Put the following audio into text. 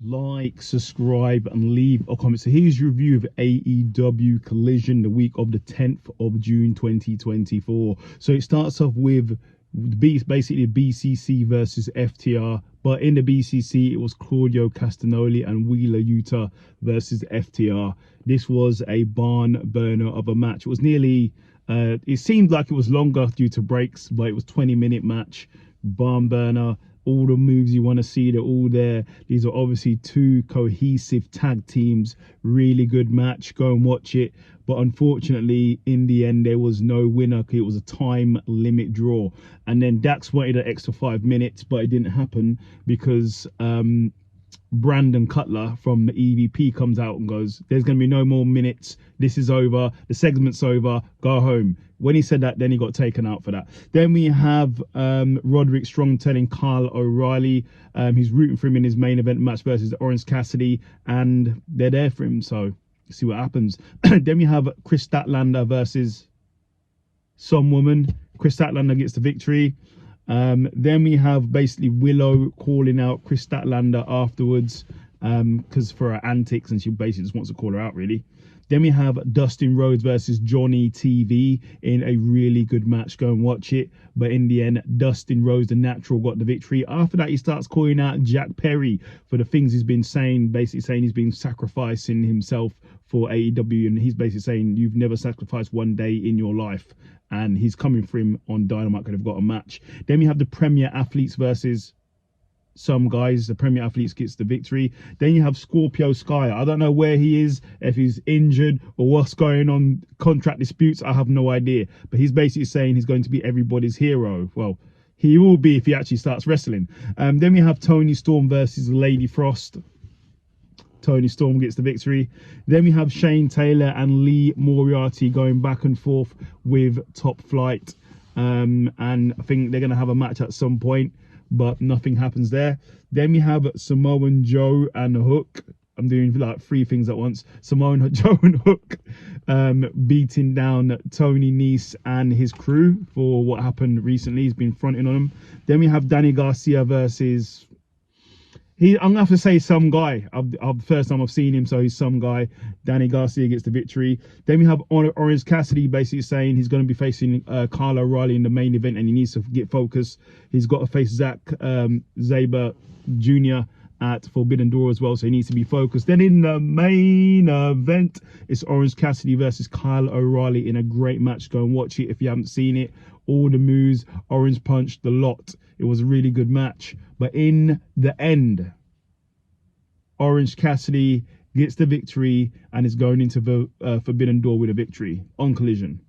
like, subscribe, and leave a comment. So here's your review of AEW Collision, the week of the 10th of June 2024. So it starts off with basically BCC versus FTR, but in the BCC it was Claudio Castagnoli and Wheeler Yuta versus FTR. This was a barn burner of a match. It was nearly it seemed like it was longer due to breaks, but it was 20-minute match, barn burner. All the moves you want to see, they're all there. These are obviously two cohesive tag teams. Really good match. Go and watch it. But unfortunately, in the end, there was no winner. It was a time limit draw. And then Dax wanted an extra 5 minutes, but it didn't happen because Brandon Cutler from the EVP comes out and goes, there's going to be no more minutes. This is over. The segment's over. Go home. When he said that, then he got taken out for that. Then we have Roderick Strong telling Kyle O'Reilly he's rooting for him in his main event match versus Orange Cassidy, and they're there for him. So see what happens. Then we have Chris Statlander versus some woman. Chris Statlander gets the victory. Then we have basically Willow calling out Chris Statlander afterwards because for her antics, and she basically just wants to call her out, really. Then we have Dustin Rhodes versus Johnny TV in a really good match. Go and watch it. But in the end, Dustin Rhodes, the natural, got the victory. After that, he starts calling out Jack Perry for the things he's been saying, basically saying he's been sacrificing himself for AEW. And he's basically saying, you've never sacrificed one day in your life. And he's coming for him on Dynamite, could have got a match. Then we have the Premier Athletes versus some guys. The Premier Athletes gets the victory. Then you have Scorpio Sky. I don't know where he is, if he's injured or what's going on, contract disputes, I have no idea. But he's basically saying he's going to be everybody's hero. Well, he will be if he actually starts wrestling. Then we have Tony Storm versus Lady Frost. Tony Storm gets the victory. Then we have Shane Taylor and Lee Moriarty going back and forth with Top Flight. And I think they're going to have a match at some point, but nothing happens there. Then we have Samoan Joe and Hook. I'm doing like 3 things at once. Samoan Joe and Hook beating down Tony Nese and his crew for what happened recently. He's been fronting on them. Then we have Danny Garcia versus... I'm going to have to say some guy. The first time I've seen him, so he's some guy. Danny Garcia gets the victory. Then we have Orange Cassidy basically saying he's going to be facing Kyle O'Reilly in the main event and he needs to get focused. He's got to face Zack Sabre Jr. at Forbidden Door as well, so he needs to be focused. Then in the main event, it's Orange Cassidy versus Kyle O'Reilly in a great match. Go and watch it if you haven't seen it. All the moves, Orange punched the lot. It was a really good match. But in the end, Orange Cassidy gets the victory and is going into the Forbidden Door with a victory on Collision.